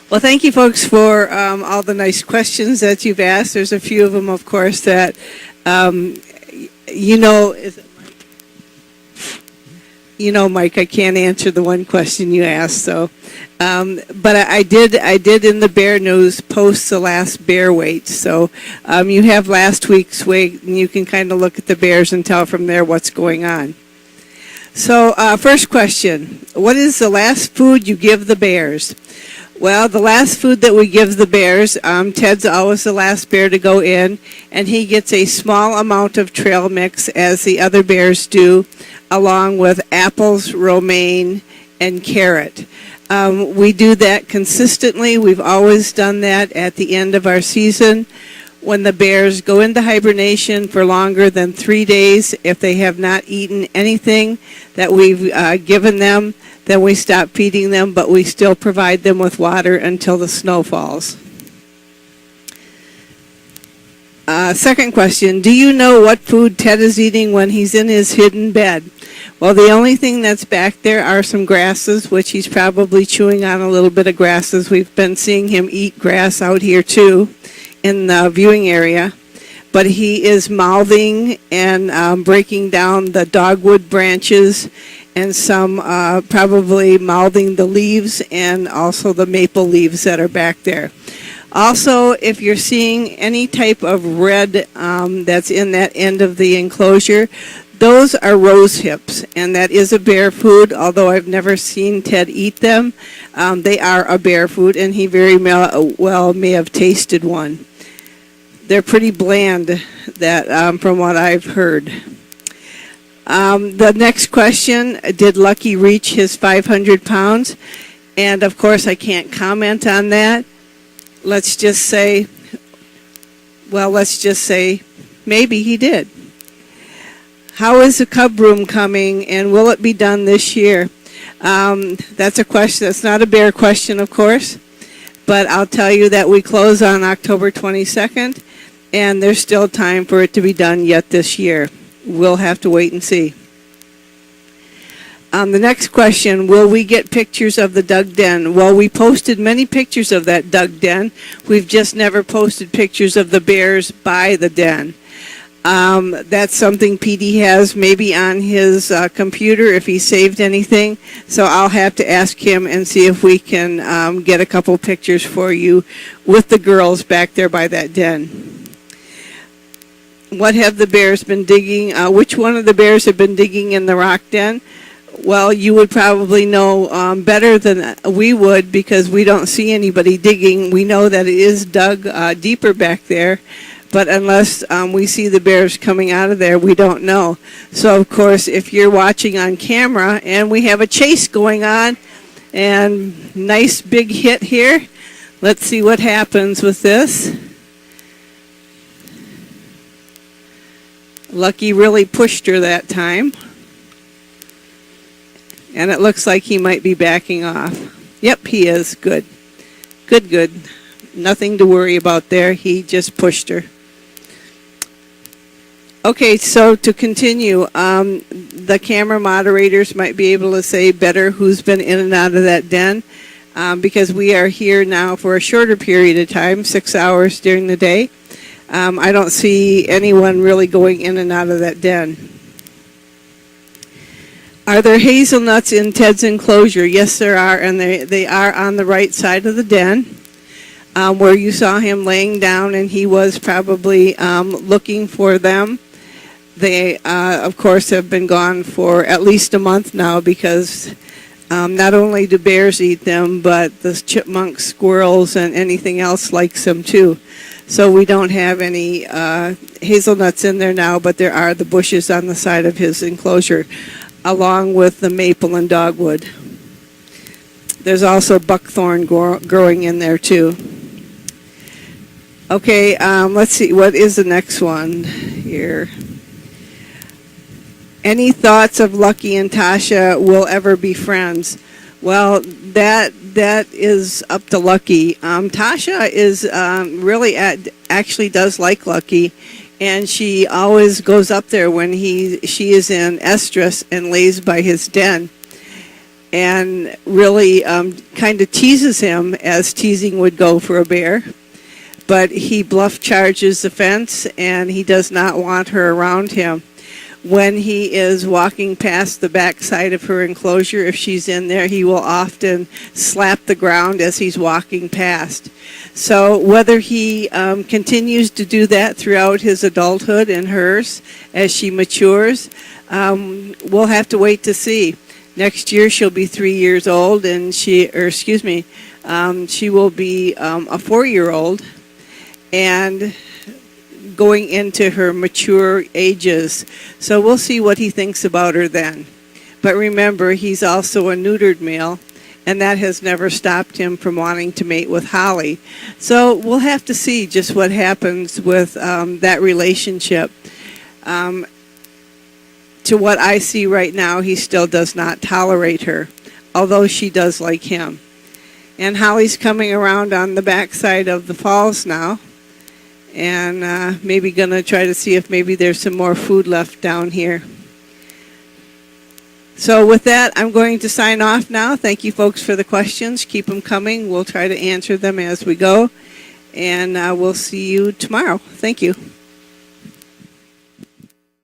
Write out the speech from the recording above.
Well, thank you, folks, for all the nice questions that you've asked. There's a few of them, of course, that um, you know. Mike, I can't answer the one question you asked. So, but I did. I did in the Bear News post the last bear weight. So you have last week's weight, and you can kind of look at the bears and tell from there what's going on. So, first question: what is the last food you give the bears? Well, the last food that we give the bears, Ted's always the last bear to go in, and he gets a small amount of trail mix, as the other bears do, along with apples, romaine, and carrot. We do that consistently. We've always done that at the end of our season. When the bears go into hibernation for longer than 3 days, if they have not eaten anything that we've given them, then we stop feeding them, but we still provide them with water until the snow falls. Second question, do you know what food Ted is eating when he's in his hidden bed? Well, the only thing that's back there are some grasses, which he's probably chewing on a little bit of grasses. We've been seeing him eat grass out here too in the viewing area. But he is mouthing and breaking down the dogwood branches, and some probably mouthing the leaves and also the maple leaves that are back there. Also, if you're seeing any type of red that's in that end of the enclosure, those are rose hips, and that is a bear food, although I've never seen Ted eat them. They are a bear food, and he very well may have tasted one. They're pretty bland, that from what I've heard. The next question, did Lucky reach his 500 pounds? And of course, I can't comment on that. Let's just say maybe he did. How is the cub room coming, and will it be done this year? That's a question. That's not a bear question, of course, but I'll tell you that we close on October 22nd, and there's still time for it to be done yet this year. We'll have to wait and see. The next question, will we get pictures of the dug den? Well, we posted many pictures of that dug den. We've just never posted pictures of the bears by the den. That's something Petey has maybe on his computer if he saved anything. So I'll have to ask him and see if we can get a couple pictures for you with the girls back there by that den. What have the bears been digging? Which one of the bears have been digging in the rock den? Well, you would probably know better than we would, because we don't see anybody digging. We know that it is dug deeper back there, but unless we see the bears coming out of there, we don't know. So, of course, if you're watching on camera and we have a chase going on, and nice big hit here, let's see what happens with this. Lucky really pushed her that time. And it looks like he might be backing off. Yep, he is. Good. Good. Nothing to worry about there. He just pushed her. Okay, so to continue, the camera moderators might be able to say better who's been in and out of that den, because we are here now for a shorter period of time, 6 hours during the day. I don't see anyone really going in and out of that den. Are there hazelnuts in Ted's enclosure? Yes, there are, and they are on the right side of the den, where you saw him laying down, and he was probably looking for them. They, of course, have been gone for at least a month now, because not only do bears eat them, but the chipmunks, squirrels, and anything else likes them too. So we don't have any hazelnuts in there now, but there are the bushes on the side of his enclosure, along with the maple and dogwood. There's also buckthorn growing in there too. Okay, let's see, what is the next one here? Any thoughts of Lucky and Tasha will ever be friends? Well, that is up to Lucky. Tasha is really actually does like Lucky, and she always goes up there when she is in estrus and lays by his den. and really kind of teases him as teasing would go for a bear. But he bluff charges the fence, and he does not want her around him. When he is walking past the back side of her enclosure, if she's in there, he will often slap the ground as he's walking past. So whether he continues to do that throughout his adulthood and hers as she matures, we'll have to wait to see. Next year she'll be 3 years old, and she will be a 4-year-old, and going into her mature ages. So we'll see what he thinks about her then. But remember, he's also a neutered male, and that has never stopped him from wanting to mate with Holly. So we'll have to see just what happens with that relationship. To what I see right now, he still does not tolerate her, although she does like him. And Holly's coming around on the backside of the falls now, and maybe going to try to see if maybe there's some more food left down here. So with that, I'm going to sign off now. Thank you, folks, for the questions. Keep them coming. We'll try to answer them as we go, and we'll see you tomorrow. Thank you.